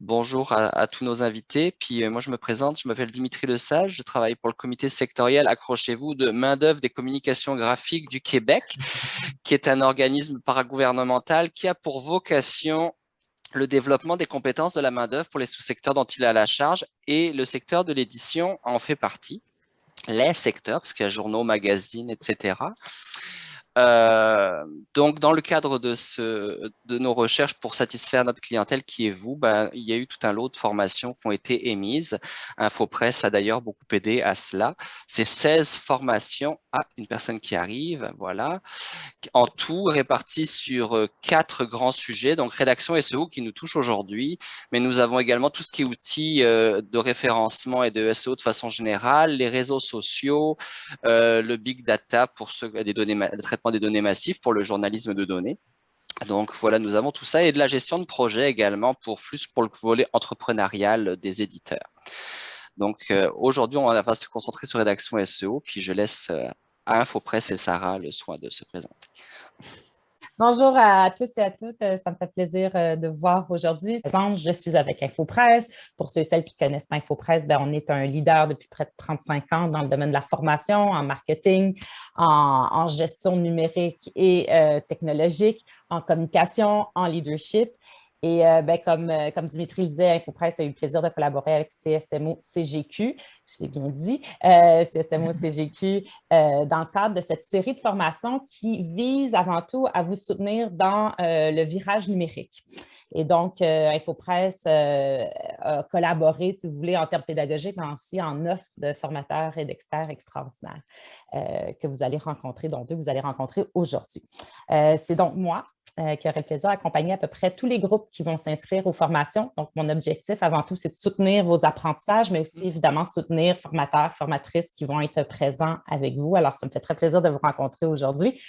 Bonjour à tous nos invités. Puis moi, je me présente, je m'appelle Dimitri Lesage, je travaille pour le comité sectoriel, accrochez-vous, de main-d'œuvre des communications graphiques du Québec, qui est un organisme paragouvernemental qui a pour vocation le développement des compétences de la main-d'œuvre pour les sous-secteurs dont il a la charge, et le secteur de l'édition en fait partie. Les secteurs, parce qu'il y a journaux, magazines, etc. Donc, dans le cadre de nos recherches pour satisfaire notre clientèle qui est vous, il y a eu tout un lot de formations qui ont été émises. InfoPresse a d'ailleurs beaucoup aidé à cela. C'est 16 formations à une personne qui arrive, voilà, en tout réparties sur 4 grands sujets. Donc, rédaction SEO qui nous touche aujourd'hui, mais nous avons également tout ce qui est outils de référencement et de SEO de façon générale, les réseaux sociaux, le big data pour le traitement des données massives pour le journalisme de données. Donc voilà, nous avons tout ça et de la gestion de projet également pour le volet entrepreneurial des éditeurs. Donc aujourd'hui, on va se concentrer sur rédaction SEO, puis je laisse à InfoPresse et Sarah le soin de se présenter. Bonjour à tous et à toutes. Ça me fait plaisir de vous voir aujourd'hui. Je suis avec InfoPresse. Pour ceux et celles qui connaissent pas InfoPresse, on est un leader depuis près de 35 ans dans le domaine de la formation, en marketing, en gestion numérique et technologique, en communication, en leadership. Et comme Dimitri le disait, InfoPresse a eu le plaisir de collaborer avec CSMO CGQ, je l'ai bien dit, CSMO CGQ, dans le cadre de cette série de formations qui vise avant tout à vous soutenir dans le virage numérique. Et donc, InfoPresse a collaboré, si vous voulez, en termes pédagogiques, mais aussi en offre de formateurs et d'experts extraordinaires que vous allez rencontrer, dont deux vous allez rencontrer aujourd'hui. C'est donc moi qui aurait le plaisir d'accompagner à peu près tous les groupes qui vont s'inscrire aux formations. Donc, mon objectif avant tout, c'est de soutenir vos apprentissages, mais aussi évidemment soutenir formateurs, formatrices qui vont être présents avec vous. Alors, ça me fait très plaisir de vous rencontrer aujourd'hui.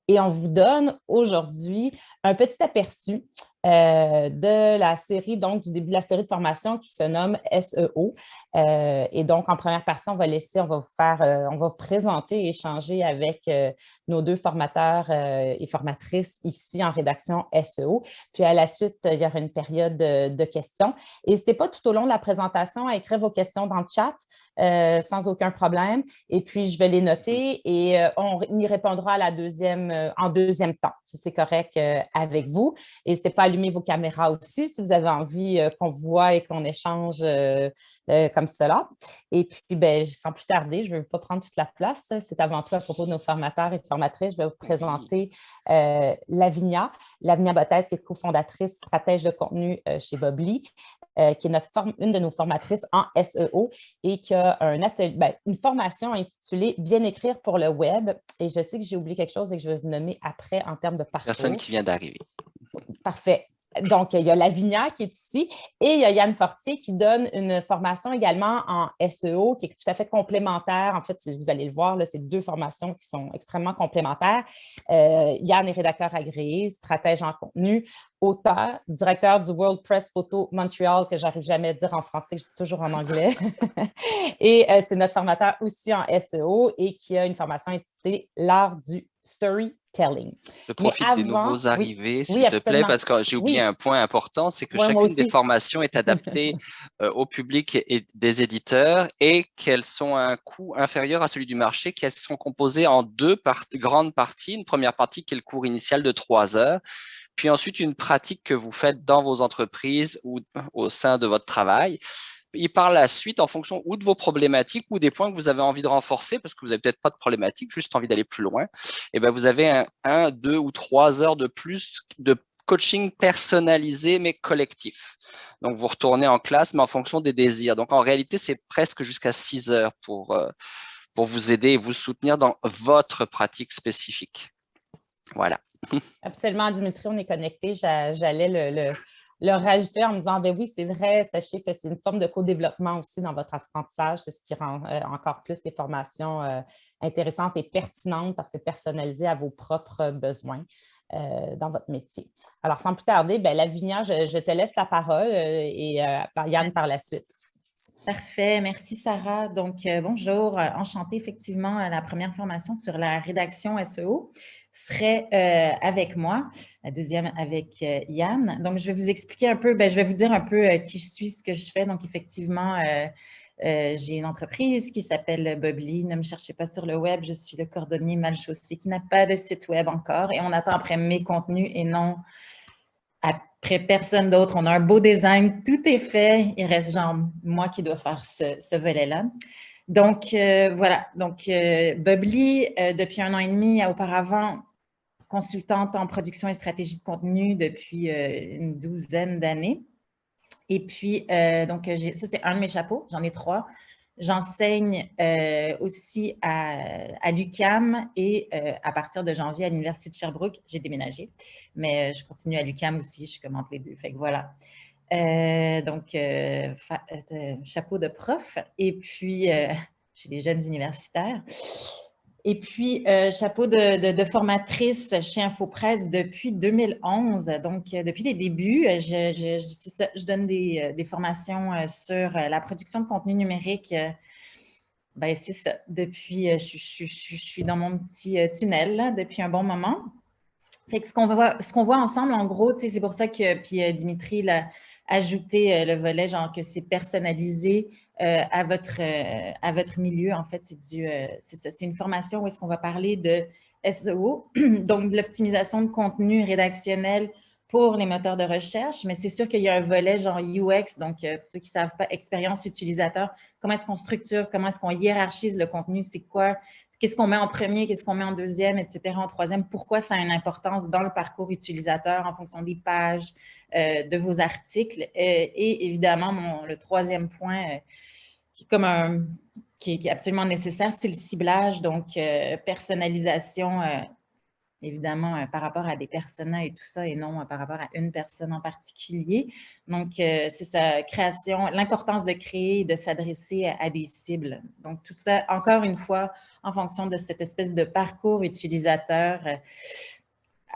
Et on vous donne aujourd'hui un petit aperçu de la série, donc du début de la série de formation qui se nomme SEO. Et donc, en première partie, on va vous présenter et échanger avec nos deux formateurs et formatrices ici en rédaction SEO. Puis à la suite, il y aura une période de questions. N'hésitez pas tout au long de la présentation à écrire vos questions dans le chat sans aucun problème. Et puis, je vais les noter et on y répondra à en deuxième temps, si c'est correct avec vous. N'hésitez pas à allumer vos caméras aussi si vous avez envie qu'on vous voit et qu'on échange comme cela. Et puis, sans plus tarder, je ne veux pas prendre toute la place. C'est avant tout à propos de nos formateurs et formatrices. Je vais vous présenter Lavinia. Lavinia Bottez, qui est cofondatrice, stratège de contenu chez Bobli, qui est une de nos formatrices en SEO et qui a une formation intitulée « Bien écrire pour le web ». Et je sais que j'ai oublié quelque chose et que je vais vous nommer après en termes de parcours. Personne qui vient d'arriver. Parfait. Donc, il y a Lavinia qui est ici et il y a Yann Fortier qui donne une formation également en SEO qui est tout à fait complémentaire. En fait, vous allez le voir, c'est deux formations qui sont extrêmement complémentaires. Yann est rédacteur agréé, stratège en contenu, auteur, directeur du World Press Photo Montreal, que j'arrive jamais à dire en français, je dis toujours en anglais. Et c'est notre formateur aussi en SEO et qui a une formation intitulée « L'art du storytelling ». Je profite des nouveaux arrivés, oui, s'il te plaît, absolument. parce que j'ai oublié un point important, c'est que Ouais, moi chacune des aussi. formations est adaptée au public et des éditeurs et qu'elles sont à un coût inférieur à celui du marché, qu'elles sont composées en deux grandes parties. Une première partie qui est le cours initial de 3 heures, puis ensuite une pratique que vous faites dans vos entreprises ou au sein de votre travail. Et par la suite, en fonction ou de vos problématiques ou des points que vous avez envie de renforcer, parce que vous n'avez peut-être pas de problématique, juste envie d'aller plus loin, et ben vous avez 2 ou 3 heures de plus de coaching personnalisé mais collectif. Donc, vous retournez en classe, mais en fonction des désirs. Donc, en réalité, c'est presque jusqu'à 6 heures pour vous aider et vous soutenir dans votre pratique spécifique. Voilà. Absolument, Dimitri, on est connectés. J'allais le rajouter en me disant, ben oui, c'est vrai, sachez que c'est une forme de co-développement aussi dans votre apprentissage. C'est ce qui rend encore plus les formations intéressantes et pertinentes parce que personnalisées à vos propres besoins dans votre métier. Alors, sans plus tarder, Lavinia, je te laisse la parole et Yann par la suite. Parfait, merci Sarah. Donc, bonjour, enchantée effectivement à la première formation sur la rédaction SEO. serait avec moi, la deuxième avec Yann. Donc, je vais vous expliquer un peu, je vais vous dire un peu qui je suis, ce que je fais. Donc, effectivement, j'ai une entreprise qui s'appelle Bubbly. Ne me cherchez pas sur le web, je suis le cordonnier mal chaussé qui n'a pas de site web encore et on attend après mes contenus et non après personne d'autre. On a un beau design, tout est fait. Il reste genre moi qui dois faire ce volet-là. Donc, voilà. Donc, Bubbly, depuis 1 an et demi, auparavant, consultante en production et stratégie de contenu depuis une 12aine d'années. Et puis, donc, ça, c'est un de mes chapeaux. J'en ai 3. J'enseigne aussi à l'UQAM et à partir de janvier à l'Université de Sherbrooke. J'ai déménagé, mais je continue à l'UQAM aussi. Je suis comme entre les deux. Fait que voilà. Donc, chapeau de prof. Et puis, chez les jeunes universitaires. Et puis, chapeau de formatrice chez InfoPresse depuis 2011. Donc, depuis les débuts, je donne des formations sur la production de contenu numérique. C'est ça. Depuis, je suis dans mon petit tunnel là, depuis un bon moment. Fait que ce qu'on voit ensemble, en gros, c'est pour ça que puis Dimitri l'a ajouté le volet, genre que c'est personnalisé à votre milieu. En fait, c'est une formation où est-ce qu'on va parler de SEO, donc de l'optimisation de contenu rédactionnel pour les moteurs de recherche, mais c'est sûr qu'il y a un volet genre UX, donc pour ceux qui ne savent pas, expérience utilisateur, comment est-ce qu'on structure, comment est-ce qu'on hiérarchise le contenu, c'est quoi, qu'est-ce qu'on met en premier, qu'est-ce qu'on met en deuxième, etc., en troisième, pourquoi ça a une importance dans le parcours utilisateur en fonction des pages de vos articles. Et évidemment, le troisième point qui est absolument nécessaire, c'est le ciblage, donc personnalisation, évidemment, par rapport à des personas et tout ça, et non par rapport à une personne en particulier. Donc, c'est sa création, l'importance de créer et de s'adresser à des cibles. Donc, tout ça, encore une fois, en fonction de cette espèce de parcours utilisateur,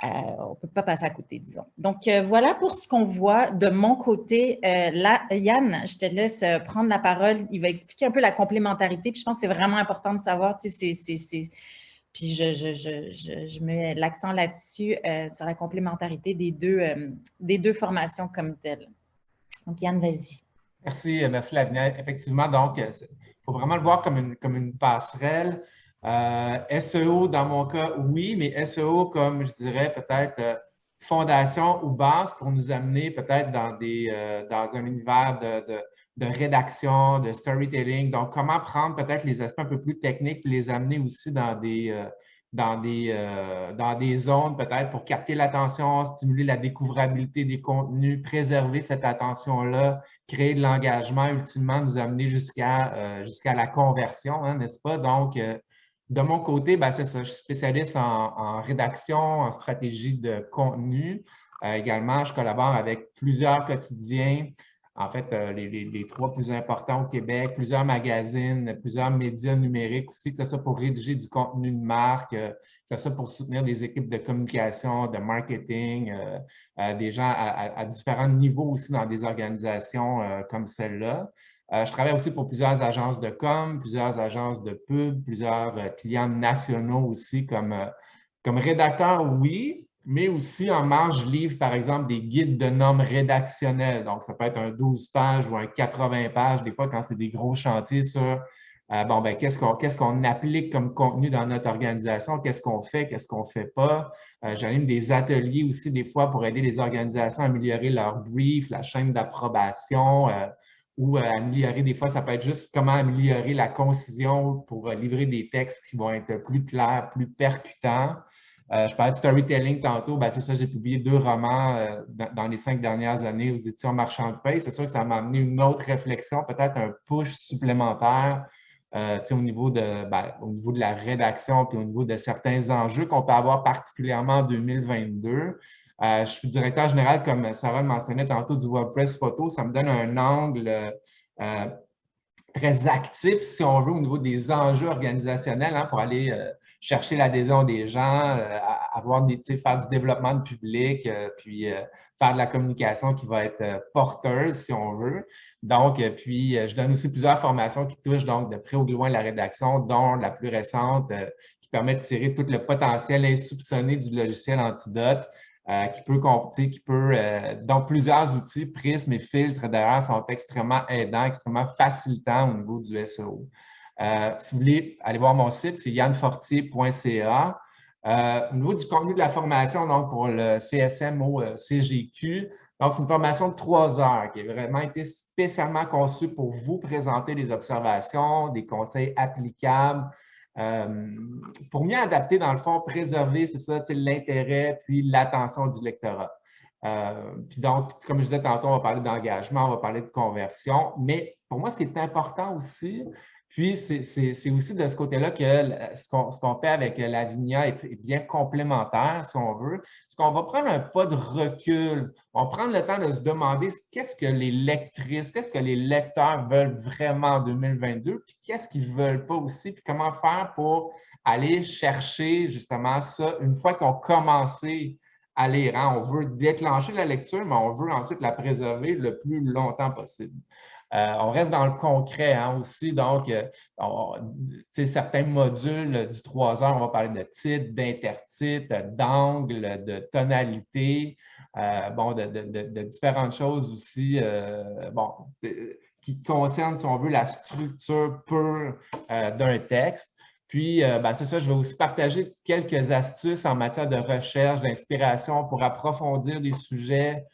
on ne peut pas passer à côté, disons. Donc, voilà pour ce qu'on voit de mon côté. Là, Yann, je te laisse prendre la parole. Il va expliquer un peu la complémentarité. Puis, je pense que c'est vraiment important de savoir, tu sais, puis je mets l'accent là-dessus, sur la complémentarité des deux formations comme telles. Donc, Yann, vas-y. Merci Lavinia. Effectivement, donc, il faut vraiment le voir comme une passerelle. SEO, dans mon cas, oui, mais SEO comme, je dirais, peut-être fondation ou base pour nous amener peut-être dans un univers de rédaction, de storytelling. Donc, comment prendre peut-être les aspects un peu plus techniques et les amener aussi dans des zones peut-être pour capter l'attention, stimuler la découvrabilité des contenus, préserver cette attention-là, créer de l'engagement, ultimement nous amener jusqu'à la conversion, hein, n'est-ce pas? Donc, de mon côté, c'est ça, je suis spécialiste en rédaction, en stratégie de contenu. Également, je collabore avec plusieurs quotidiens, en fait, les 3 plus importants au Québec, plusieurs magazines, plusieurs médias numériques aussi, que ce soit pour rédiger du contenu de marque, que ce soit pour soutenir des équipes de communication, de marketing, des gens à différents niveaux aussi dans des organisations comme celle-là. Je travaille aussi pour plusieurs agences de com, plusieurs agences de pub, plusieurs clients nationaux aussi comme rédacteur, oui, mais aussi en marge, je livre, par exemple, des guides de normes rédactionnelles. Donc, ça peut être un 12 pages ou un 80 pages, des fois, quand c'est des gros chantiers sur qu'est-ce qu'on applique comme contenu dans notre organisation, qu'est-ce qu'on ne fait pas. J'anime des ateliers aussi, des fois, pour aider les organisations à améliorer leur brief, la chaîne d'approbation, ou améliorer, des fois, ça peut être juste comment améliorer la concision pour livrer des textes qui vont être plus clairs, plus percutants. Je parlais de storytelling tantôt, c'est ça, j'ai publié 2 romans dans les 5 dernières années aux éditions Marchand de Feuilles. C'est sûr que ça m'a amené une autre réflexion, peut-être un push supplémentaire au niveau de la rédaction puis au niveau de certains enjeux qu'on peut avoir particulièrement en 2022. Je suis directeur général, comme Sarah le mentionnait tantôt, du WordPress Photo. Ça me donne un angle très actif, si on veut, au niveau des enjeux organisationnels, hein, pour aller chercher l'adhésion des gens, faire du développement de public, puis faire de la communication qui va être porteuse, si on veut. Donc, je donne aussi plusieurs formations qui touchent donc de près ou de loin la rédaction, dont la plus récente qui permet de tirer tout le potentiel insoupçonné du logiciel Antidote, dont plusieurs outils, prismes et filtres d'ailleurs, sont extrêmement aidants, extrêmement facilitants au niveau du SEO. Si vous voulez aller voir mon site, c'est yanfortier.ca. Au niveau du contenu de la formation, donc pour le CSM au CGQ, donc c'est une formation de 3 heures qui a vraiment été spécialement conçue pour vous présenter des observations, des conseils applicables, pour mieux adapter, dans le fond, préserver, c'est ça, l'intérêt puis l'attention du lectorat. Puis donc, comme je disais tantôt, on va parler d'engagement, on va parler de conversion, mais pour moi, ce qui est important aussi, puis c'est aussi de ce côté-là que ce qu'on fait avec Lavinia est bien complémentaire, si on veut, c'est qu'on va prendre un pas de recul, on va prendre le temps de se demander qu'est-ce que les lectrices, qu'est-ce que les lecteurs veulent vraiment en 2022, puis qu'est-ce qu'ils ne veulent pas aussi, puis comment faire pour aller chercher justement ça une fois qu'on a commencé à lire. Hein? On veut déclencher la lecture, mais on veut ensuite la préserver le plus longtemps possible. On reste dans le concret aussi, donc certains modules du 3 heures, on va parler de titre, d'intertitre, d'angle, de tonalité, de différentes choses aussi qui concernent, si on veut, la structure pure d'un texte. Puis, c'est ça, je vais aussi partager quelques astuces en matière de recherche, d'inspiration pour approfondir des sujets,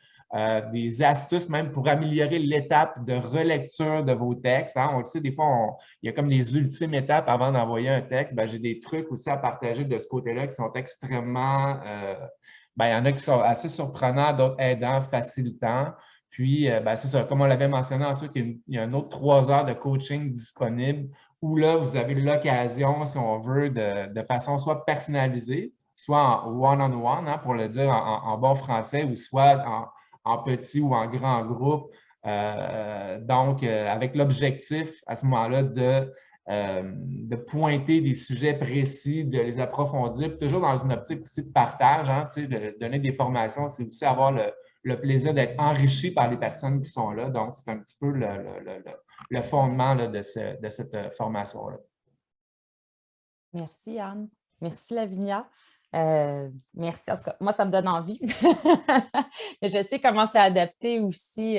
des astuces même pour améliorer l'étape de relecture de vos textes. Hein. On le sait, des fois, il y a comme des ultimes étapes avant d'envoyer un texte. J'ai des trucs aussi à partager de ce côté-là qui sont extrêmement… il y en a qui sont assez surprenants, d'autres aidants, facilitants. Puis, c'est ça, comme on l'avait mentionné ensuite, il y a un autre 3 heures de coaching disponible où là, vous avez l'occasion, si on veut, de façon soit personnalisée, soit en one-on-one, hein, pour le dire en bon français, ou soit en petit ou en grand groupe. Avec l'objectif à ce moment-là de pointer des sujets précis, de les approfondir, puis toujours dans une optique aussi de partage, hein, de donner des formations, c'est aussi avoir le plaisir d'être enrichi par les personnes qui sont là. Donc, c'est un petit peu le fondement là, de cette formation-là. Merci, Anne. Merci, Lavinia. Merci. En tout cas, moi, ça me donne envie. Mais je sais comment c'est adapté aussi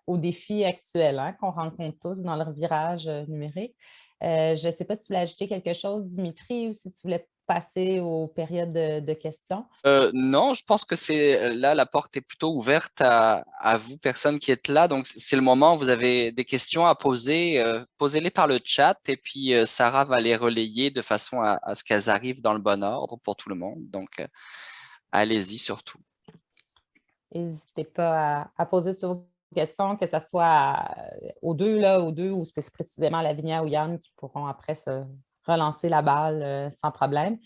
aux défis actuels hein, qu'on rencontre tous dans leur virage numérique. Je ne sais pas si tu voulais ajouter quelque chose, Dimitri, ou si tu voulais passer aux périodes de questions. Non, je pense que c'est là, la porte est plutôt ouverte à vous, personnes qui êtes là. Donc, c'est le moment où vous avez des questions à poser. Posez-les par le chat et puis Sarah va les relayer de façon à ce qu'elles arrivent dans le bon ordre pour tout le monde. Donc, allez-y surtout. N'hésitez pas à poser toutes vos questions, que ce soit aux deux ou précisément Lavinia ou Yann qui pourront après se relancer la balle sans problème.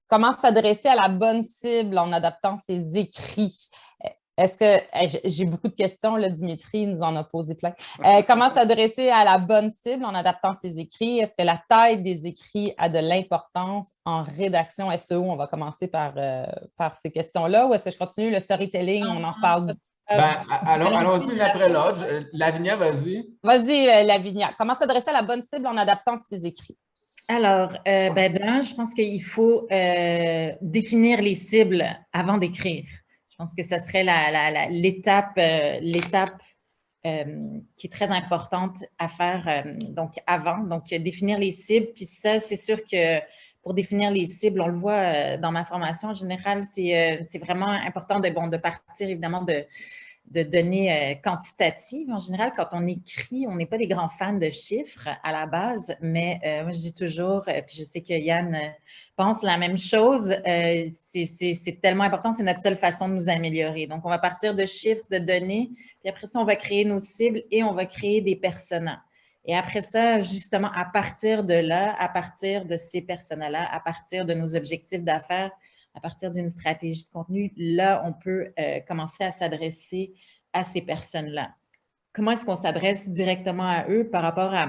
Comment s'adresser à la bonne cible en adaptant ses écrits? Est-ce que, j'ai beaucoup de questions, là, Dimitri nous en a posé plein. Comment s'adresser à la bonne cible en adaptant ses écrits? Est-ce que la taille des écrits a de l'importance en rédaction SEO? On va commencer par ces questions-là. Ou est-ce que je continue le storytelling? On en parle. Allons-y l'une après l'autre. Lavinia, vas-y. Vas-y, Lavinia. Comment s'adresser à la bonne cible en adaptant ses écrits? Alors, je pense qu'il faut définir les cibles avant d'écrire. Je pense que ce serait l'étape qui est très importante à faire donc avant. Donc, définir les cibles. Puis ça, c'est sûr que pour définir les cibles, on le voit dans ma formation en général, c'est vraiment important de partir évidemment de données quantitatives. En général, quand on écrit, on n'est pas des grands fans de chiffres à la base, mais moi, je dis toujours, puis je sais que Yann pense la même chose, c'est tellement important, c'est notre seule façon de nous améliorer. Donc, on va partir de chiffres, de données, puis après ça, on va créer nos cibles et on va créer des personas. Et après ça, justement, à partir de là, à partir de ces personas-là, à partir de nos objectifs d'affaires, à partir d'une stratégie de contenu, là, on peut commencer à s'adresser à ces personnes-là. Comment est-ce qu'on s'adresse directement à eux par rapport à…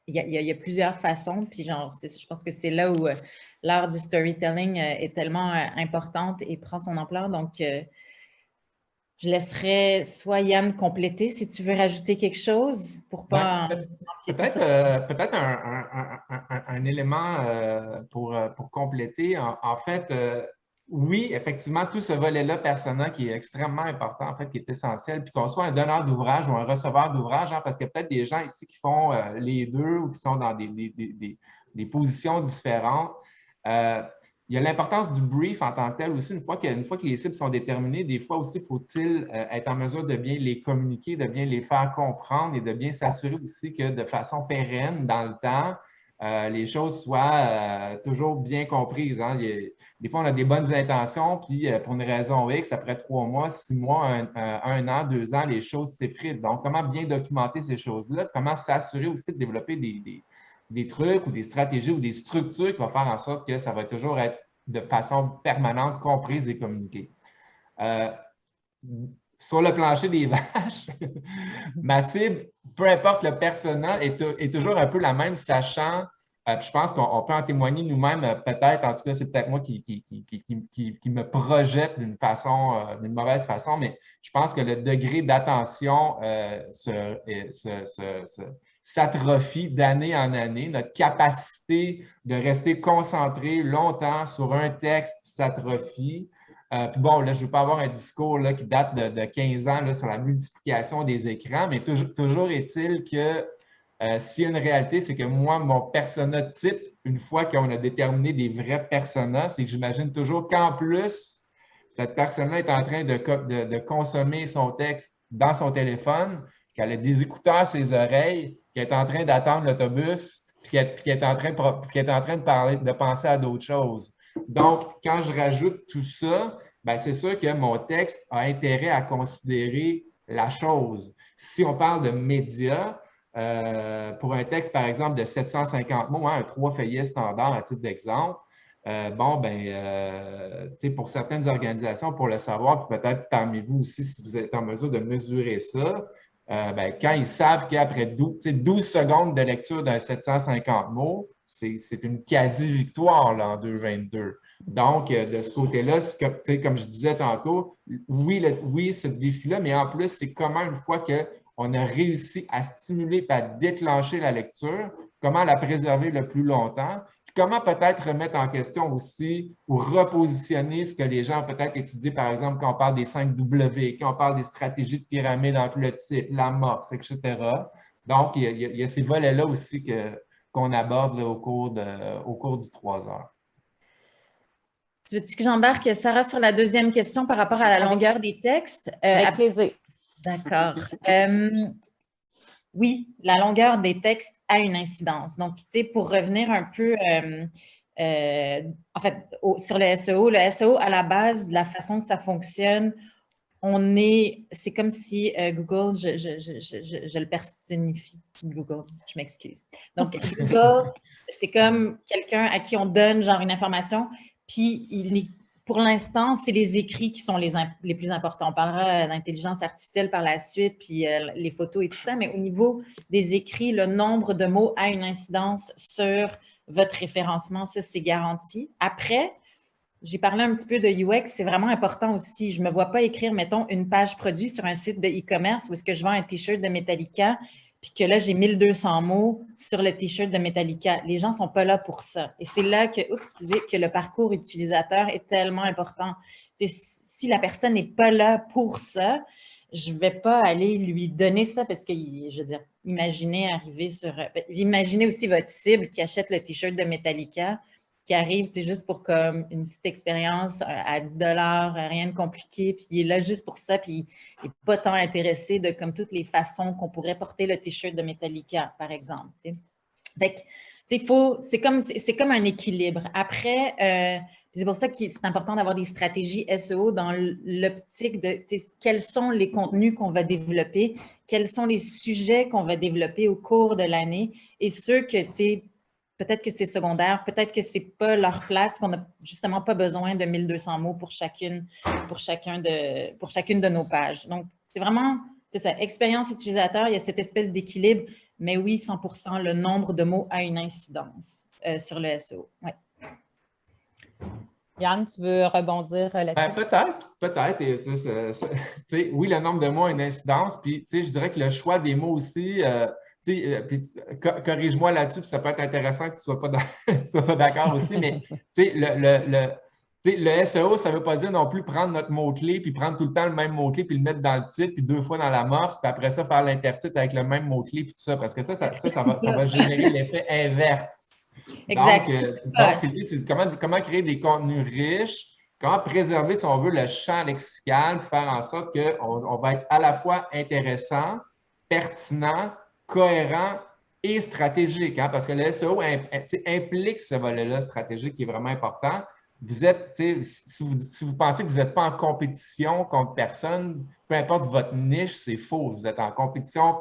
Il y a plusieurs façons, puis je pense que c'est là où l'art du storytelling est tellement importante et prend son ampleur. Donc, Je laisserai soit Yann compléter si tu veux rajouter quelque chose pour pas peut-être un élément pour compléter. En fait, oui, effectivement, tout ce volet-là personnel qui est extrêmement important, en fait, qui est essentiel, puis qu'on soit un donneur d'ouvrage ou un receveur d'ouvrage, hein, parce qu'il y a peut-être des gens ici qui font les deux ou qui sont dans des positions différentes. Il y a l'importance du brief en tant que tel aussi. Une fois que les cibles sont déterminées, des fois aussi, faut-il être en mesure de bien les communiquer, de bien les faire comprendre et de bien s'assurer aussi que de façon pérenne, dans le temps, les choses soient toujours bien comprises. Hein. Des fois, on a des bonnes intentions, puis pour une raison X, après 3 mois, 6 mois, un an, 2 ans, les choses s'effritent. Donc, comment bien documenter ces choses-là? Comment s'assurer aussi de développer des trucs ou des stratégies ou des structures qui vont faire en sorte que ça va toujours être de façon permanente comprise et communiquée. Sur le plancher des vaches, ma cible, peu importe le persona, est toujours un peu la même, sachant, je pense qu'on peut en témoigner nous-mêmes, peut-être, en tout cas, c'est peut-être moi qui me projette d'une mauvaise façon, mais je pense que le degré d'attention s'atrophie d'année en année. Notre capacité de rester concentré longtemps sur un texte s'atrophie. Puis bon, là, je ne veux pas avoir un discours là, qui date de 15 ans là, sur la multiplication des écrans, mais toujours est-il que s'il y a une réalité, c'est que moi, mon persona type, une fois qu'on a déterminé des vrais personas, c'est que j'imagine toujours qu'en plus, cette personne-là est en train de consommer son texte dans son téléphone, qu'elle a des écouteurs à ses oreilles, qu'elle est en train d'attendre l'autobus, puis qu'elle est en train de penser à d'autres choses. Donc, quand je rajoute tout ça, bien, c'est sûr que mon texte a intérêt à considérer la chose. Si on parle de médias, pour un texte, par exemple, de 750 mots, hein, un 3 feuillets standard à titre d'exemple, pour certaines organisations, pour le savoir, puis peut-être parmi vous aussi, si vous êtes en mesure de mesurer ça, quand ils savent qu'après 12 secondes de lecture d'un 750 mots, c'est une quasi-victoire en 2022. Donc, de ce côté-là, comme je disais tantôt, oui, ce défi-là, mais en plus, c'est comment une fois qu'on a réussi à stimuler et à déclencher la lecture, comment la préserver le plus longtemps, puis comment peut-être remettre en question aussi ou repositionner ce que les gens ont peut-être étudié, par exemple, quand on parle des 5 W, quand on parle des stratégies de pyramide entre le titre, l'amorce, etc. Donc, il y a ces volets-là aussi qu'on aborde là, au cours du 3 heures. Tu veux-tu que j'embarque, Sarah, sur la deuxième question par rapport à la longueur des textes? Avec plaisir. D'accord. Oui, la longueur des textes a une incidence. Donc, tu sais, pour revenir un peu, en fait, sur le SEO, à la base, de la façon que ça fonctionne, c'est comme si Google, je le personnifie, Google, je m'excuse. Donc, Google, c'est comme quelqu'un à qui on donne genre une information, puis pour l'instant, c'est les écrits qui sont les plus importants. On parlera d'intelligence artificielle par la suite, puis les photos et tout ça, mais au niveau des écrits, le nombre de mots a une incidence sur votre référencement, ça, c'est garanti. Après, j'ai parlé un petit peu de UX, c'est vraiment important aussi. Je ne me vois pas écrire, mettons, une page produit sur un site de e-commerce où est-ce que je vends un T-shirt de Metallica, puis que là, j'ai 1200 mots sur le T-shirt de Metallica. Les gens ne sont pas là pour ça. Et c'est là que le parcours utilisateur est tellement important. Si la personne n'est pas là pour ça, je ne vais pas aller lui donner ça parce que, je veux dire, imaginez aussi votre cible qui achète le T-shirt de Metallica, qui arrive juste pour comme une petite expérience à 10 $, rien de compliqué, puis il est là juste pour ça, puis il n'est pas tant intéressé de comme toutes les façons qu'on pourrait porter le T-shirt de Metallica, par exemple. T'sais. Fait que, c'est comme un équilibre. Après, c'est pour ça que c'est important d'avoir des stratégies SEO dans l'optique de quels sont les contenus qu'on va développer, quels sont les sujets qu'on va développer au cours de l'année, et ceux que, peut-être que c'est secondaire, peut-être que ce n'est pas leur place, qu'on n'a justement pas besoin de 1200 mots pour chacune de nos pages. Donc, c'est vraiment, c'est ça, expérience utilisateur, il y a cette espèce d'équilibre, mais oui, 100%, le nombre de mots a une incidence sur le SEO. Ouais. Yann, tu veux rebondir là-dessus? Peut-être. Et, tu sais, oui, le nombre de mots a une incidence. Puis, tu sais, je dirais que le choix des mots aussi, corrige-moi là-dessus, puis ça peut être intéressant que tu ne sois pas d'accord aussi, mais tu sais, le SEO, ça ne veut pas dire non plus prendre notre mot-clé, puis prendre tout le temps le même mot-clé, puis le mettre dans le titre, puis 2 fois dans l'amorce, puis après ça, faire l'intertitre avec le même mot-clé, puis tout ça, parce que ça va générer l'effet inverse. Exact. Donc c'est comment créer des contenus riches, comment préserver, si on veut, le champ lexical, faire en sorte qu'on va être à la fois intéressant, pertinent, cohérent et stratégique, hein, parce que le SEO implique ce volet-là stratégique qui est vraiment important. Vous êtes, si vous pensez que vous n'êtes pas en compétition contre personne, peu importe votre niche, c'est faux. Vous êtes en compétition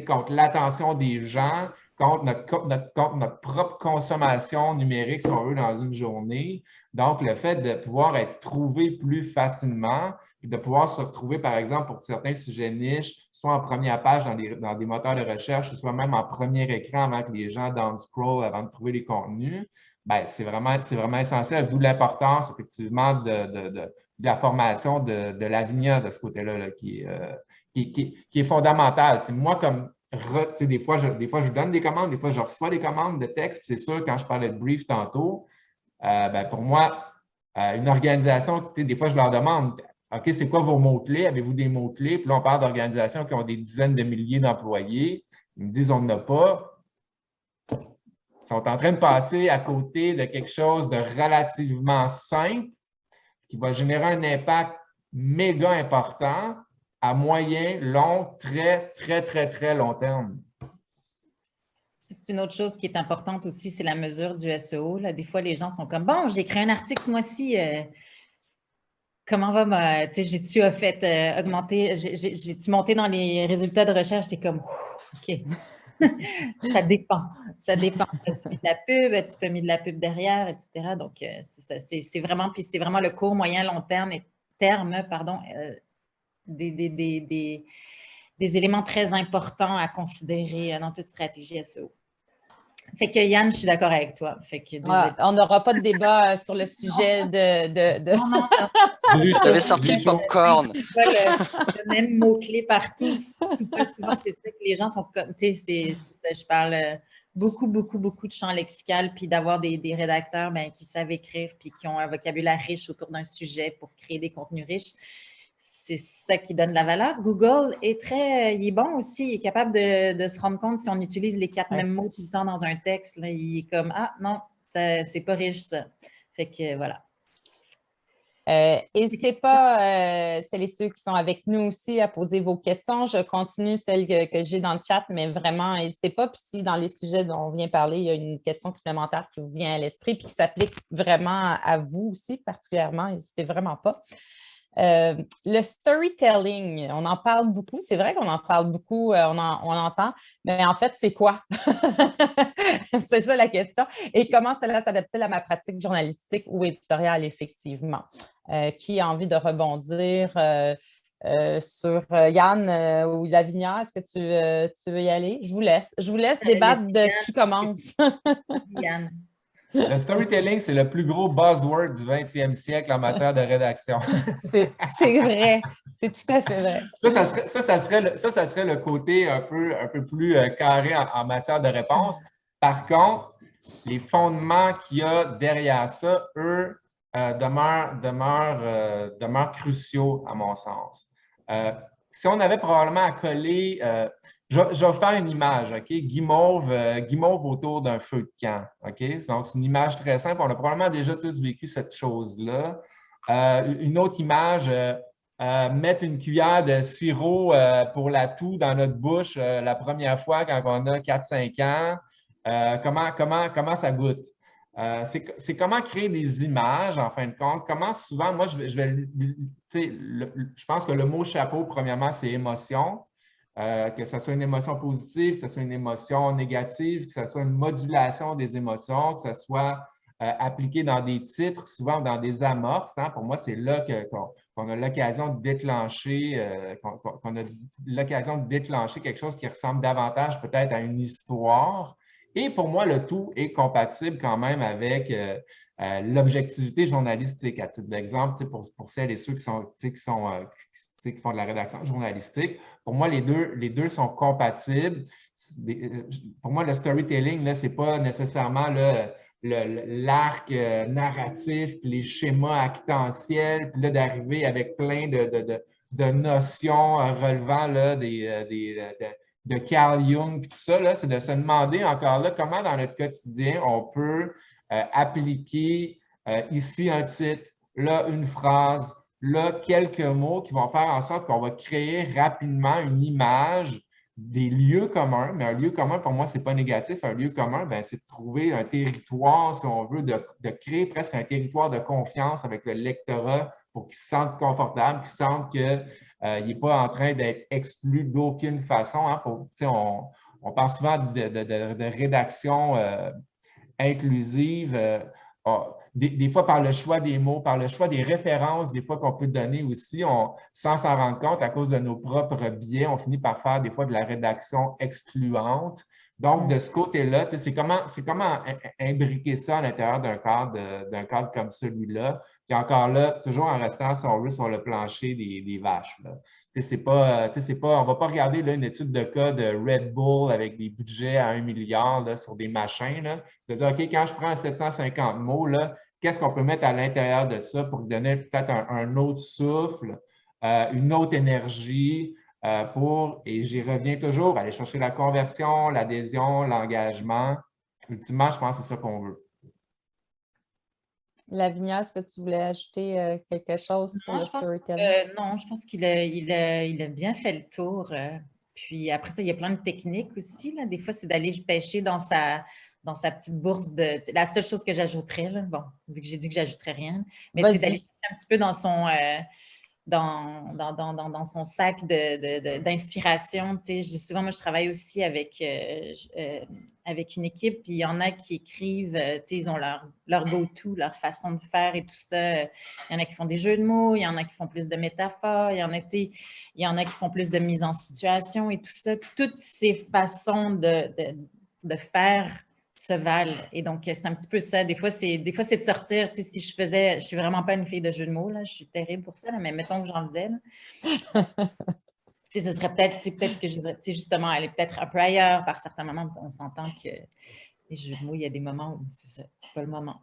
contre l'attention des gens, contre notre propre consommation numérique, si on veut, dans une journée. Donc, le fait de pouvoir être trouvé plus facilement, puis de pouvoir se retrouver, par exemple, pour certains sujets niches, soit en première page dans des moteurs de recherche, soit même en premier écran avant que les gens down-scroll avant de trouver les contenus, bien, c'est vraiment essentiel, d'où l'importance, effectivement, de la formation de l'AVNIA de ce côté-là, là, qui est fondamentale. Moi, comme des fois, je vous donne des commandes, des fois, je reçois des commandes de texte. C'est sûr, quand je parlais de brief tantôt, ben, pour moi, une organisation, des fois, je leur demande, OK, c'est quoi vos mots-clés? Avez-vous des mots-clés? Puis là, on parle d'organisations qui ont des dizaines de milliers d'employés. Ils me disent, on n'en a pas. Ils sont en train de passer à côté de quelque chose de relativement simple qui va générer un impact méga important à moyen, long, très, très, très, très long terme. C'est une autre chose qui est importante aussi, c'est la mesure du SEO. Là, des fois, les gens sont comme, bon, j'ai écrit un article ce mois-ci, comment va j'ai-tu fait augmenter, j'ai-tu monté dans les résultats de recherche? T'es comme, OK. Ça dépend. Ça dépend. Tu mets de la pub, tu peux mettre de la pub derrière, etc. Donc, c'est vraiment le court, moyen, long terme, des éléments très importants à considérer dans toute stratégie SEO. Fait que Yann, je suis d'accord avec toi. Fait que, on n'aura pas de débat sur le sujet de... Non. Vous avez sorti le popcorn. Le même mot-clé partout. Souvent, c'est ça que les gens sont comme... Tu sais, je parle beaucoup de champs lexical, puis d'avoir des rédacteurs qui savent écrire, puis qui ont un vocabulaire riche autour d'un sujet pour créer des contenus riches. C'est ça qui donne la valeur. Google il est bon aussi. Il est capable de se rendre compte si on utilise les 4 mêmes mots tout le temps dans un texte. Là, il est comme, ah non, c'est pas riche ça. Fait que voilà. N'hésitez pas, celles et ceux qui sont avec nous aussi, à poser vos questions. Je continue celles que j'ai dans le chat, mais vraiment, n'hésitez pas. Puis si dans les sujets dont on vient parler, il y a une question supplémentaire qui vous vient à l'esprit puis qui s'applique vraiment à vous aussi, particulièrement, n'hésitez vraiment pas. Le storytelling, on en parle beaucoup. C'est vrai qu'on en parle beaucoup, on entend, mais en fait, c'est quoi? C'est ça la question. Et comment cela s'adapte-t-il à ma pratique journalistique ou éditoriale, effectivement? Qui a envie de rebondir sur Yann ou Lavinia? Est-ce que tu veux y aller? Je vous laisse débattre de qui commence. Yann. Le storytelling, c'est le plus gros buzzword du 20e siècle en matière de rédaction. C'est vrai. C'est tout à fait vrai. Ça serait le côté un peu plus carré en matière de réponse. Par contre, les fondements qu'il y a derrière ça, eux, demeurent cruciaux, à mon sens. Si on avait probablement à coller... je vais faire une image, OK? Guimauve autour d'un feu de camp, OK? Donc, c'est une image très simple. On a probablement déjà tous vécu cette chose-là. Une autre image, mettre une cuillère de sirop pour la toux dans notre bouche la première fois quand on a 4-5 ans. Comment ça goûte? C'est comment créer des images, en fin de compte. Comment souvent, moi, je pense que le mot chapeau, premièrement, c'est émotion. Que ce soit une émotion positive, que ce soit une émotion négative, que ce soit une modulation des émotions, que ce soit appliqué dans des titres, souvent dans des amorces. Hein. Pour moi, c'est là qu'on a l'occasion de déclencher, quelque chose qui ressemble davantage peut-être à une histoire. Et pour moi, le tout est compatible quand même avec L'objectivité journalistique, à titre d'exemple, pour celles et ceux qui font de la rédaction journalistique, pour moi, les deux sont compatibles. Pour moi, le storytelling, ce n'est pas nécessairement l'arc narratif, puis les schémas actentiels, puis là, d'arriver avec plein de notions relevant là, de Carl Jung, puis tout ça, c'est de se demander encore là comment dans notre quotidien on peut appliquer ici un titre, là une phrase, là quelques mots qui vont faire en sorte qu'on va créer rapidement une image des lieux communs. Mais un lieu commun, pour moi, ce n'est pas négatif. Un lieu commun, c'est de trouver un territoire, si on veut, de créer presque un territoire de confiance avec le lectorat pour qu'il se sente confortable, qu'il sente qu'il n'est pas en train d'être exclu d'aucune façon. Hein, on parle souvent de rédaction inclusive, des fois par le choix des mots, par le choix des références, des fois qu'on peut donner aussi, sans s'en rendre compte, à cause de nos propres biais, on finit par faire des fois de la rédaction excluante. Donc, de ce côté-là, c'est comment imbriquer ça à l'intérieur d'un cadre comme celui-là, puis encore là, toujours en restant, si on veut, sur le plancher des vaches. Là. On ne va pas regarder là, une étude de cas de Red Bull avec des budgets à 1 milliard là, sur des machins. C'est-à-dire, OK, quand je prends 750 mots, qu'est-ce qu'on peut mettre à l'intérieur de ça pour donner peut-être un autre souffle, une autre énergie et j'y reviens toujours, aller chercher la conversion, l'adhésion, l'engagement. Ultimement, je pense que c'est ça qu'on veut. Lavinia, est-ce que tu voulais ajouter quelque chose sur le storytelling? Non, je pense qu'il a bien fait le tour. Puis après ça, il y a plein de techniques aussi. Là. Des fois, c'est d'aller pêcher dans sa petite bourse de... La seule chose que j'ajouterais, bon, vu que j'ai dit que j'ajouterais rien, mais d'aller chercher un petit peu dans son... dans son sac d'inspiration. Je dis souvent, moi, je travaille aussi avec une équipe, puis il y en a qui écrivent, ils ont leur go-to, leur façon de faire et tout ça. Il y en a qui font des jeux de mots, il y en a qui font plus de métaphores, il y en a qui font plus de mise en situation et tout ça. Toutes ces façons de faire se valent. Et donc, c'est un petit peu ça. Des fois, c'est de sortir. Si je suis vraiment pas une fille de jeu de mots, là, je suis terrible pour ça, là, mais mettons que j'en faisais. Ce serait peut-être que je devrais justement aller peut-être un peu ailleurs par certains moments. On s'entend que les jeux de mots, il y a des moments où c'est pas le moment.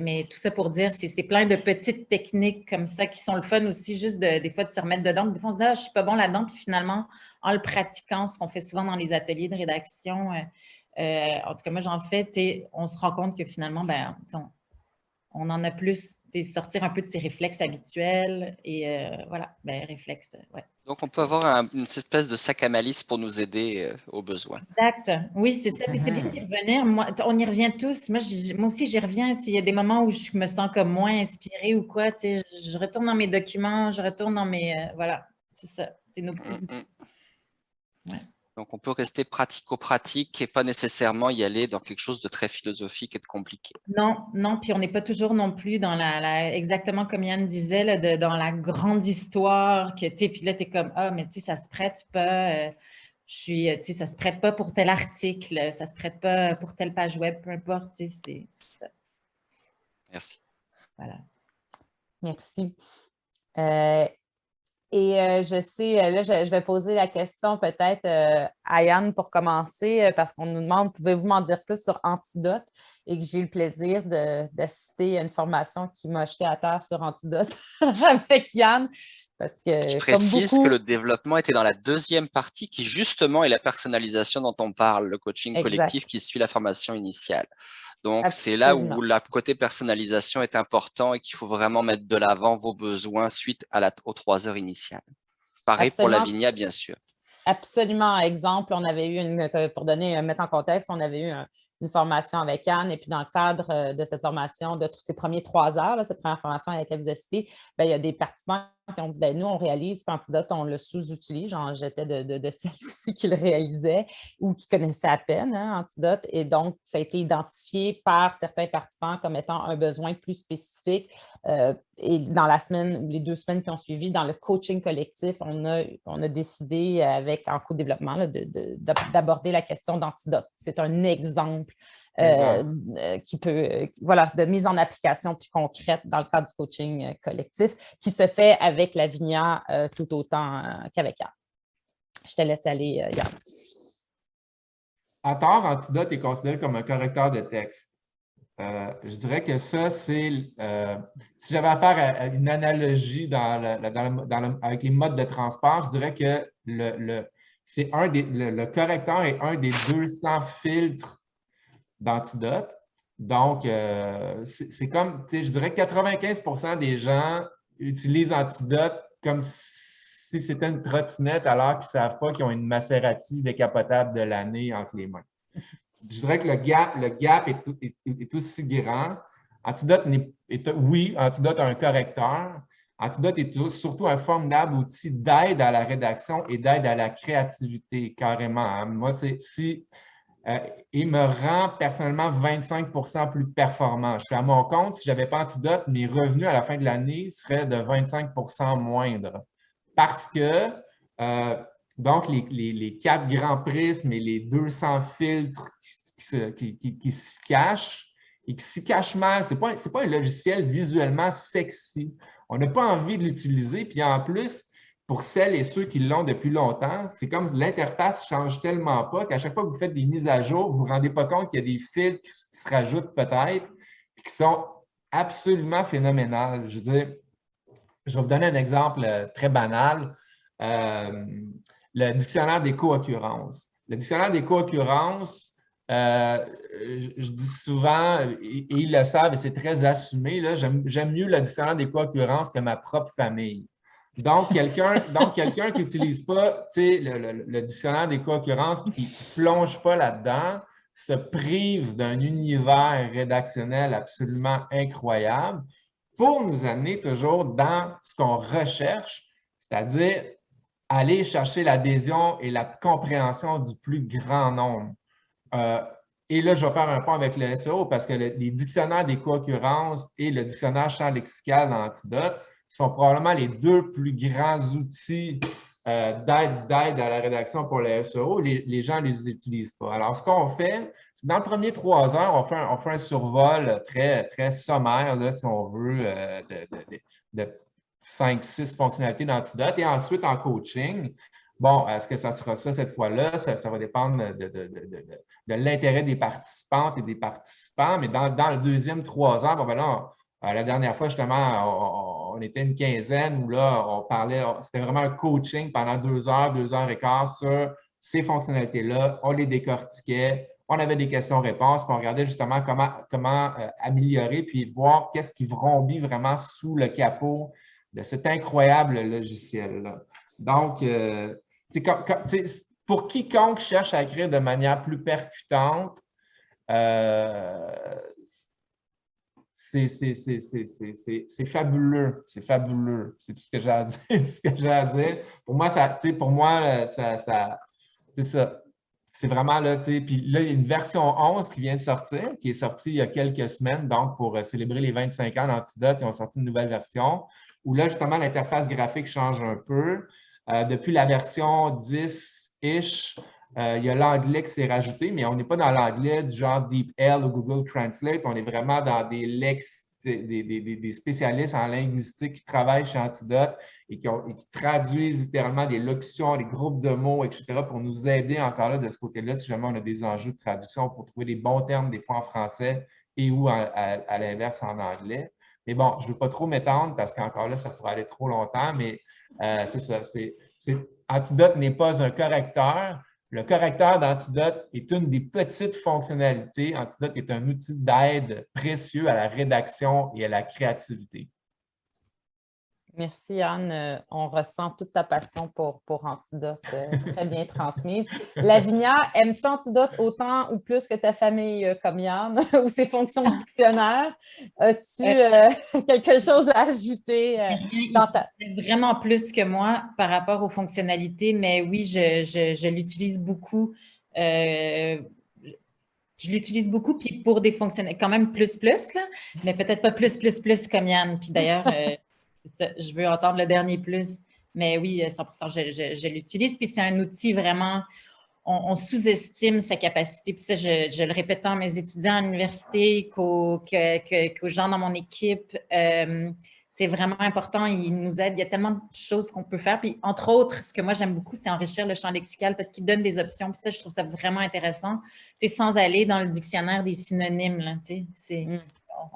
Mais tout ça pour dire, c'est plein de petites techniques comme ça qui sont le fun aussi, juste des fois de se remettre dedans. Des fois, on se dit, je suis pas bon là-dedans. Puis finalement, en le pratiquant, ce qu'on fait souvent dans les ateliers de rédaction, en tout cas, moi, j'en fais, on se rend compte que finalement, on en a plus, sortir un peu de ses réflexes habituels et voilà, réflexes, ouais. Donc, on peut avoir une espèce de sac à malice pour nous aider aux besoins. Exact. Oui, c'est ça. Puis c'est bien d'y revenir. On y revient tous. Moi aussi, j'y reviens. S'il y a des moments où je me sens comme moins inspirée ou quoi, je retourne dans mes documents, je retourne dans mes... voilà, c'est ça. C'est nos petits outils. Ouais. Donc, on peut rester pratico-pratique et pas nécessairement y aller dans quelque chose de très philosophique et de compliqué. Non, puis on n'est pas toujours non plus dans exactement comme Yann disait, là, dans la grande histoire, puis là, tu es comme, mais ça se prête pas, ça se prête pas pour tel article, ça se prête pas pour telle page web, peu importe, c'est ça. Merci. Voilà. Merci. Et je sais, là, je vais poser la question peut-être à Yann pour commencer, parce qu'on nous demande, pouvez-vous m'en dire plus sur Antidote? Et que j'ai eu le plaisir de citer une formation qui m'a jeté à terre sur Antidote avec Yann. Parce que, je précise que le développement était dans la deuxième partie qui justement est la personnalisation dont on parle, le coaching collectif qui suit la formation initiale. Donc, c'est là où le côté personnalisation est important et qu'il faut vraiment mettre de l'avant vos besoins suite aux 3 heures initiales. Pareil pour Lavinia, bien sûr. Absolument. Exemple, on avait eu pour mettre en contexte, on avait eu une formation avec Anne et puis dans le cadre de cette formation, de ces premiers 3 heures, là, cette première formation à laquelle vous assistez, il y a des participants qui ont dit, nous, on réalise qu'Antidote, on le sous-utilise. J'étais de celles aussi qui le réalisaient ou qui connaissaient à peine Antidote. Et donc, ça a été identifié par certains participants comme étant un besoin plus spécifique. Et dans la semaine, les 2 semaines qui ont suivi, dans le coaching collectif, on a décidé en co-développement d'aborder la question d'Antidote. C'est un exemple qui peut, voilà, de mise en application plus concrète dans le cadre du coaching collectif qui se fait avec Lavinia tout autant qu'avec Yann. Je te laisse aller, Yann. À tort, Antidote est considéré comme un correcteur de texte. Je dirais que ça, c'est, si j'avais à faire une analogie avec les modes de transport, je dirais que le correcteur est un des 200 filtres d'Antidote. Donc, c'est comme, je dirais que 95% des gens utilisent Antidote comme si c'était une trottinette alors qu'ils ne savent pas qu'ils ont une Maserati décapotable de l'année entre les mains. Je dirais que le gap est aussi grand. Antidote Antidote a un correcteur. Antidote est surtout un formidable outil d'aide à la rédaction et d'aide à la créativité, carrément. Hein. Moi, il me rend personnellement 25% plus performant. Je suis à mon compte. Si je n'avais pas Antidote, mes revenus à la fin de l'année seraient de 25% moindres. Parce que donc, les 4 grands prismes et les 200 filtres qui se cachent et qui s'y cachent mal, ce n'est pas un logiciel visuellement sexy. On n'a pas envie de l'utiliser. Puis en plus, pour celles et ceux qui l'ont depuis longtemps, c'est comme l'interface ne change tellement pas qu'à chaque fois que vous faites des mises à jour, vous ne vous rendez pas compte qu'il y a des filtres qui se rajoutent peut-être et qui sont absolument phénoménales. Je veux dire, je vais vous donner un exemple très banal. Le dictionnaire des co-occurrences. Le dictionnaire des co-occurrences, je dis souvent, et ils le savent, et c'est très assumé, j'aime mieux le dictionnaire des co-occurrences que ma propre famille. Donc, quelqu'un qui n'utilise pas le dictionnaire des co-occurrences et qui ne plonge pas là-dedans se prive d'un univers rédactionnel absolument incroyable pour nous amener toujours dans ce qu'on recherche, c'est-à-dire aller chercher l'adhésion et la compréhension du plus grand nombre. Et là, je vais faire un point avec le SEO parce que les dictionnaires des co-occurrences et le dictionnaire champ lexical d'Antidote sont probablement les 2 plus grands outils d'aide à la rédaction pour le SEO. Les gens ne les utilisent pas. Alors, ce qu'on fait, c'est que dans les premiers 3 heures, on fait un survol très, très sommaire, là, si on veut, de 5-6 fonctionnalités d'Antidote. Et ensuite, en coaching, bon, est-ce que ça sera ça cette fois-là? Ça va dépendre de l'intérêt des participantes et des participants. Mais dans le deuxième 3 heures, bon, ben là, la dernière fois, justement, on était une quinzaine où là, on parlait, c'était vraiment un coaching pendant 2 heures, 2 heures et quart sur ces fonctionnalités-là. On les décortiquait, on avait des questions-réponses, puis on regardait justement comment améliorer, puis voir qu'est-ce qui vrombit vraiment sous le capot de cet incroyable logiciel-là. Donc, pour quiconque cherche à écrire de manière plus percutante, c'est fabuleux. C'est fabuleux. C'est tout ce que j'ai à dire. Pour moi, c'est ça. C'est vraiment là, puis là, il y a une version 11 qui vient de sortir, qui est sortie il y a quelques semaines, donc pour célébrer les 25 ans d'Antidote, ils ont sorti une nouvelle version où là, justement, l'interface graphique change un peu. Depuis la version 10-ish, il y a l'anglais qui s'est rajouté, mais on n'est pas dans l'anglais du genre DeepL ou Google Translate, on est vraiment dans des spécialistes en linguistique qui travaillent chez Antidote et qui traduisent littéralement des locutions, des groupes de mots, etc., pour nous aider encore là de ce côté-là, si jamais on a des enjeux de traduction pour trouver les bons termes des fois en français et ou à l'inverse en anglais. Mais bon, je ne veux pas trop m'étendre parce qu'encore là, ça pourrait aller trop longtemps, mais c'est ça. Antidote n'est pas un correcteur. Le correcteur d'Antidote est une des petites fonctionnalités. Antidote est un outil d'aide précieux à la rédaction et à la créativité. Merci, Anne. On ressent toute ta passion pour Antidote, très bien transmise. Lavinia, aimes-tu Antidote autant ou plus que ta famille comme Yann ou ses fonctions dictionnaire? As-tu quelque chose à ajouter dans ta... Vraiment plus que moi par rapport aux fonctionnalités, mais oui, je l'utilise beaucoup. Je l'utilise beaucoup, puis pour des fonctionnalités, quand même plus, là, mais peut-être pas plus comme Yann. Puis d'ailleurs... je veux entendre le dernier plus, mais oui, 100%, je l'utilise. Puis c'est un outil vraiment on sous-estime sa capacité. Puis ça, je le répète tant à mes étudiants à l'université qu'aux gens dans mon équipe. C'est vraiment important. Ils nous aident. Il y a tellement de choses qu'on peut faire. Puis, entre autres, ce que moi, j'aime beaucoup, c'est enrichir le champ lexical parce qu'il donne des options. Puis ça, je trouve ça vraiment intéressant. Tu sais, sans aller dans le dictionnaire des synonymes, là, tu sais,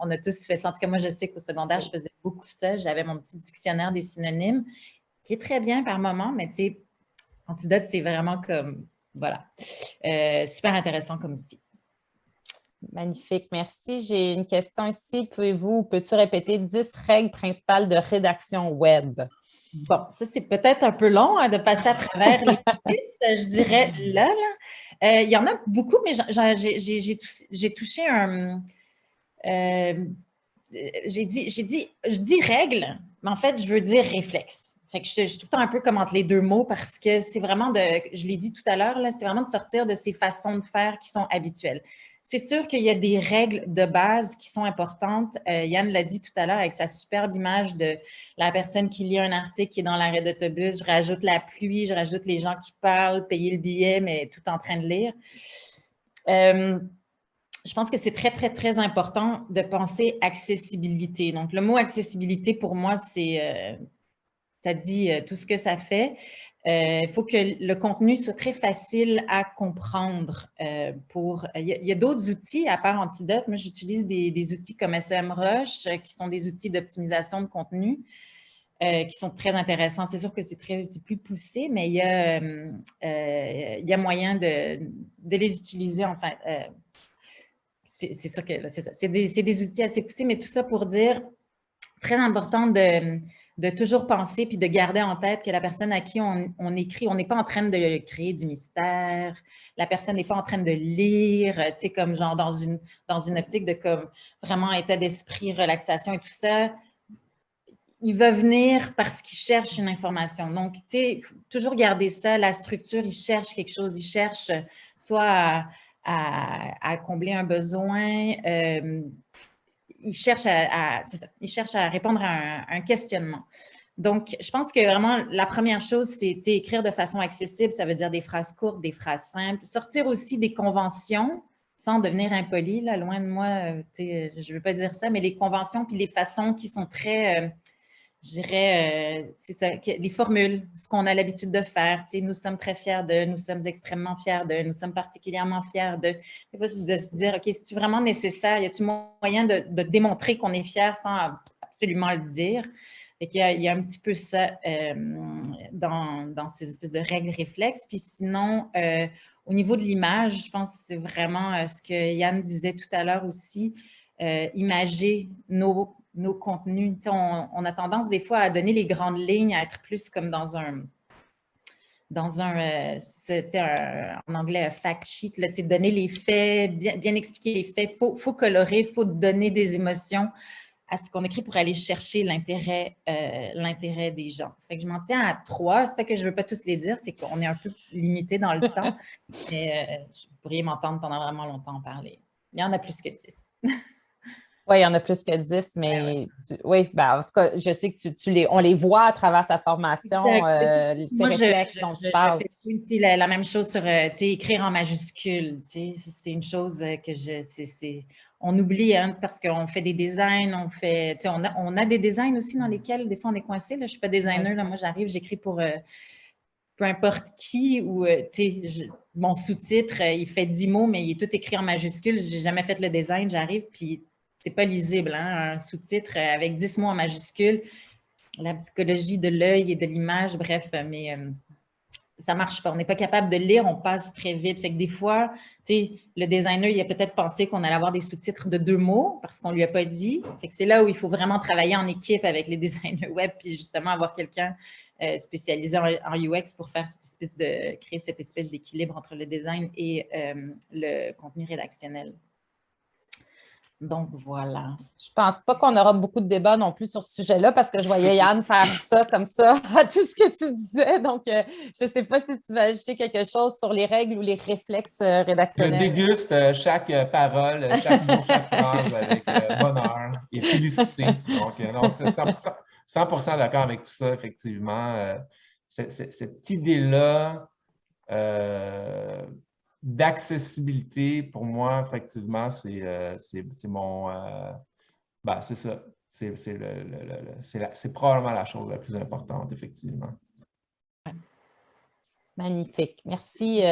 on a tous fait ça. En tout cas, moi, je sais qu'au secondaire, je faisais beaucoup ça. J'avais mon petit dictionnaire des synonymes qui est très bien par moment, mais tu sais, Antidote, c'est vraiment comme, voilà, super intéressant comme outil. Magnifique, merci. J'ai une question ici. Peux-tu répéter 10 règles principales de rédaction web? Bon, ça, c'est peut-être un peu long de passer à travers les pistes, je dirais là. Il y en a beaucoup, mais j'ai touché un... je dis règles, mais en fait, je veux dire réflexe. Fait que je suis tout le temps un peu comme entre les deux mots parce que c'est vraiment je l'ai dit tout à l'heure, c'est vraiment de sortir de ces façons de faire qui sont habituelles. C'est sûr qu'il y a des règles de base qui sont importantes. Yann l'a dit tout à l'heure avec sa superbe image de la personne qui lit un article qui est dans l'arrêt d'autobus. Je rajoute la pluie, je rajoute les gens qui parlent, payer le billet, mais tout en train de lire. Je pense que c'est très, très, très important de penser accessibilité. Donc, le mot accessibilité, pour moi, ça dit tout ce que ça fait. Il faut que le contenu soit très facile à comprendre. Il y a d'autres outils à part Antidote. Moi, j'utilise des outils comme SEMrush, qui sont des outils d'optimisation de contenu, qui sont très intéressants. C'est sûr que c'est plus poussé, mais il y a moyen de les utiliser, enfin. C'est sûr que c'est des outils assez poussés, mais tout ça pour dire, très important de toujours penser puis de garder en tête que la personne à qui on écrit, on n'est pas en train de créer du mystère, la personne n'est pas en train de lire, tu sais, comme genre dans une optique de comme vraiment état d'esprit, relaxation et tout ça. Il va venir parce qu'il cherche une information. Donc, tu sais, toujours garder ça, la structure, il cherche quelque chose, il cherche soit à combler un besoin, il cherche à répondre à un questionnement. Donc, je pense que vraiment, la première chose, c'est écrire de façon accessible. Ça veut dire des phrases courtes, des phrases simples. Sortir aussi des conventions sans devenir impoli, là, loin de moi, je ne veux pas dire ça, mais les conventions puis les façons qui sont très... je dirais, c'est ça, les formules, ce qu'on a l'habitude de faire. Tu sais, nous sommes très fiers de, nous sommes extrêmement fiers de, nous sommes particulièrement fiers de. De se dire, OK, c'est-tu vraiment nécessaire? Y a-t-il moyen de démontrer qu'on est fier sans absolument le dire? Fait qu'il y a un petit peu ça dans ces espèces de règles réflexes. Puis sinon, au niveau de l'image, je pense que c'est vraiment ce que Yann disait tout à l'heure aussi, imager nos contenus. Tu sais, on a tendance des fois à donner les grandes lignes, à être plus comme dans un en anglais, un fact sheet, là, tu sais, donner les faits, bien expliquer les faits. Faut colorer, il faut donner des émotions à ce qu'on écrit pour aller chercher l'intérêt des gens. Fait que je m'en tiens à 3. C'est pas que je ne veux pas tous les dire, c'est qu'on est un peu limité dans le temps. Mais vous pourriez m'entendre pendant vraiment longtemps en parler. Il y en a plus que 10. Oui, il y en a plus que 10, mais oui, ben, en tout cas, je sais que on les voit à travers ta formation, ces réflexes dont tu parles. Je fais la même chose sur écrire en majuscule. C'est une chose que on oublie hein, parce qu'on fait des designs, on a des designs aussi dans lesquels des fois on est coincé. Là, je ne suis pas designer, là, moi j'arrive, j'écris pour peu importe qui ou mon sous-titre, il fait 10 mots, mais il est tout écrit en majuscule. Je n'ai jamais fait le design, j'arrive, puis c'est pas lisible, hein, un sous-titre avec 10 mots en majuscule, la psychologie de l'œil et de l'image, bref, mais ça marche pas. On n'est pas capable de lire, on passe très vite. Fait que des fois, le designer, il a peut-être pensé qu'on allait avoir des sous-titres de 2 mots parce qu'on lui a pas dit. Fait que c'est là où il faut vraiment travailler en équipe avec les designers web puis justement avoir quelqu'un spécialisé en UX pour faire créer cette espèce d'équilibre entre le design et le contenu rédactionnel. Donc, voilà. Je ne pense pas qu'on aura beaucoup de débats non plus sur ce sujet-là parce que je voyais Yann faire ça comme ça à tout ce que tu disais. Donc, je ne sais pas si tu vas ajouter quelque chose sur les règles ou les réflexes rédactionnels. Je déguste chaque parole, chaque mot, chaque phrase avec bonheur et félicité. Donc, c'est 100% d'accord avec tout ça, effectivement. Cette idée-là d'accessibilité, pour moi, effectivement, c'est mon... c'est ça. C'est probablement la chose la plus importante, effectivement. Magnifique. Merci.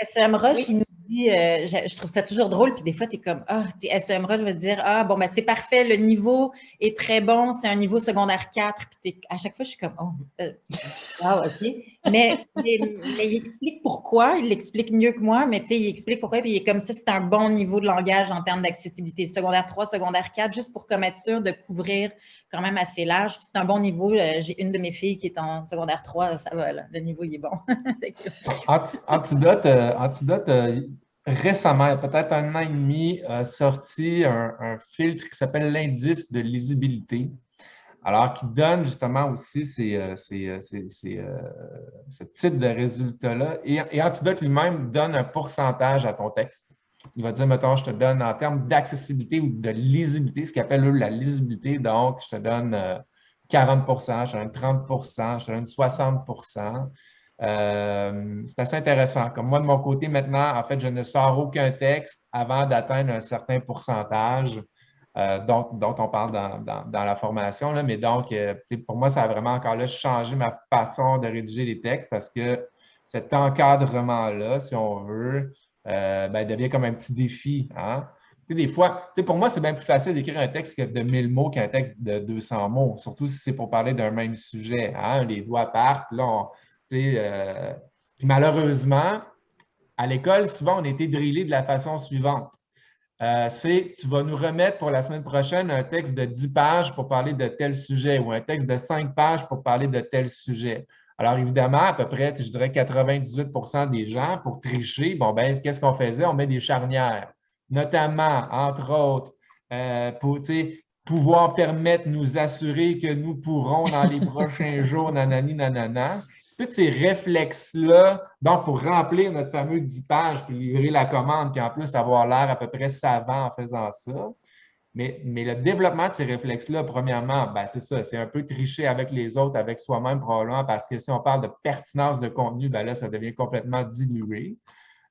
SEMrush, Oui. il nous dit, je trouve ça toujours drôle, puis des fois, tu es comme, SEMrush va te dire, bon, ben c'est parfait, le niveau est très bon, c'est un niveau secondaire 4, puis à chaque fois, je suis comme, OK. Mais il explique pourquoi, il l'explique mieux que moi, mais il explique pourquoi, puis il est comme ça, c'est un bon niveau de langage en termes d'accessibilité. Secondaire 3, secondaire 4, juste pour comme être sûr de couvrir quand même assez large. Puis c'est un bon niveau. J'ai une de mes filles qui est en secondaire 3, ça va, là, le niveau, il est bon. Antidote, récemment, il y a peut-être 1 an et demi, a sorti un filtre qui s'appelle l'indice de lisibilité. Alors, qui donne justement aussi ce type de résultats-là. Et Antidote lui-même donne un pourcentage à ton texte. Il va dire, mettons, je te donne en termes d'accessibilité ou de lisibilité, ce qu'ils appellent eux la lisibilité. Donc, je te donne 40 je te donne 30 je te donne 60 c'est assez intéressant. Comme moi, de mon côté, maintenant, en fait, je ne sors aucun texte avant d'atteindre un certain pourcentage. Dont on parle dans la formation. Là. Mais donc, pour moi, ça a vraiment encore là changé ma façon de rédiger les textes parce que cet encadrement-là, si on veut, devient comme un petit défi. Hein? Des fois, pour moi, c'est bien plus facile d'écrire un texte de 1000 mots qu'un texte de 200 mots, surtout si c'est pour parler d'un même sujet. Hein? Les doigts partent. Là, puis malheureusement, à l'école, souvent, on a été drillé de la façon suivante. Tu vas nous remettre pour la semaine prochaine un texte de 10 pages pour parler de tel sujet ou un texte de 5 pages pour parler de tel sujet. Alors, évidemment, à peu près, je dirais 98 des gens, pour tricher, qu'est-ce qu'on faisait? On met des charnières, notamment, entre autres, pour pouvoir permettre, nous assurer que nous pourrons dans les prochains jours, nanani, nanana. Tous ces réflexes-là, donc pour remplir notre fameux 10 pages, puis livrer la commande, puis en plus avoir l'air à peu près savant en faisant ça. Mais le développement de ces réflexes-là, premièrement, c'est ça, c'est un peu tricher avec les autres, avec soi-même probablement, parce que si on parle de pertinence de contenu, là, ça devient complètement dilué.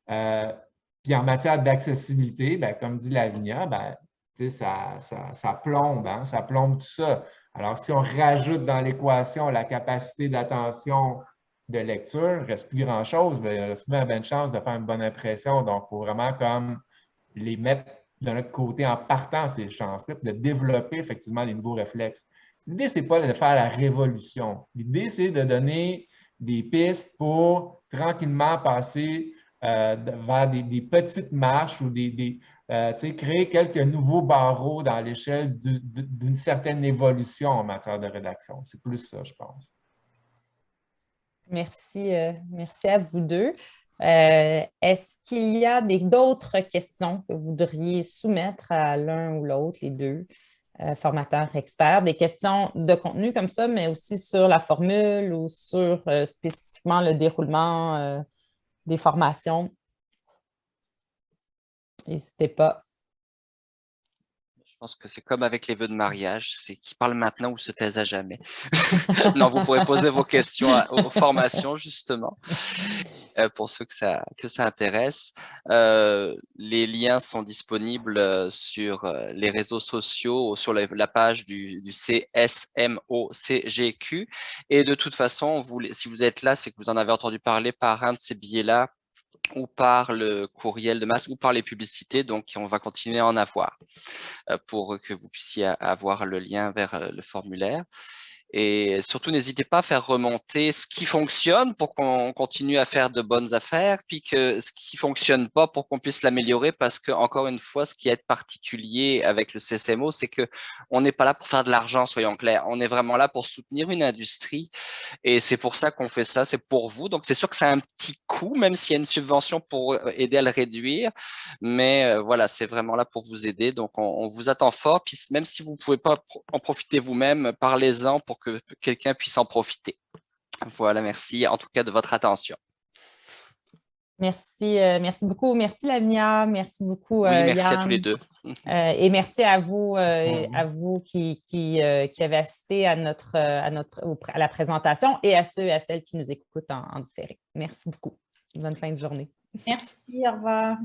Puis en matière d'accessibilité, comme dit Lavinia, ça plombe, hein, ça plombe tout ça. Alors, si on rajoute dans l'équation la capacité d'attention de lecture, il ne reste plus grand-chose. Il reste plus une chance de faire une bonne impression. Donc, il faut vraiment comme les mettre de notre côté en partant ces chances-là, puis de développer effectivement les nouveaux réflexes. L'idée, ce n'est pas de faire la révolution. L'idée, c'est de donner des pistes pour tranquillement passer vers des petites marches ou créer quelques nouveaux barreaux dans l'échelle d'une certaine évolution en matière de rédaction. C'est plus ça, je pense. Merci, merci à vous deux. Est-ce qu'il y a d'autres questions que vous voudriez soumettre à l'un ou l'autre, les deux formateurs experts, des questions de contenu comme ça, mais aussi sur la formule ou sur spécifiquement le déroulement des formations? N'hésitez pas. Je pense que c'est comme avec les vœux de mariage, c'est qui parle maintenant ou se taise à jamais. Non, vous pourrez poser vos questions aux formations, justement, pour ceux que ça intéresse. Les liens sont disponibles sur les réseaux sociaux, sur la page du CSMO-CGQ. Et de toute façon, si vous êtes là, c'est que vous en avez entendu parler par un de ces biais-là, ou par le courriel de masse ou par les publicités. Donc, on va continuer à en avoir pour que vous puissiez avoir le lien vers le formulaire. Et surtout, n'hésitez pas à faire remonter ce qui fonctionne pour qu'on continue à faire de bonnes affaires, puis que ce qui ne fonctionne pas pour qu'on puisse l'améliorer, parce que, encore une fois, ce qui est particulier avec le CSMO, c'est qu'on n'est pas là pour faire de l'argent, soyons clairs. On est vraiment là pour soutenir une industrie et c'est pour ça qu'on fait ça, c'est pour vous. Donc, c'est sûr que c'est un petit coût, même s'il y a une subvention pour aider à le réduire, mais voilà, c'est vraiment là pour vous aider. Donc, on vous attend fort, puis même si vous ne pouvez pas en profiter vous-même, parlez-en pour que quelqu'un puisse en profiter. Voilà, merci en tout cas de votre attention. Merci, merci beaucoup. Merci Lavinia, merci beaucoup oui, merci Yann. À tous les deux. Et merci à vous, qui avez assisté à la présentation et à ceux et à celles qui nous écoutent en différé. Merci beaucoup. Bonne fin de journée. Merci, au revoir.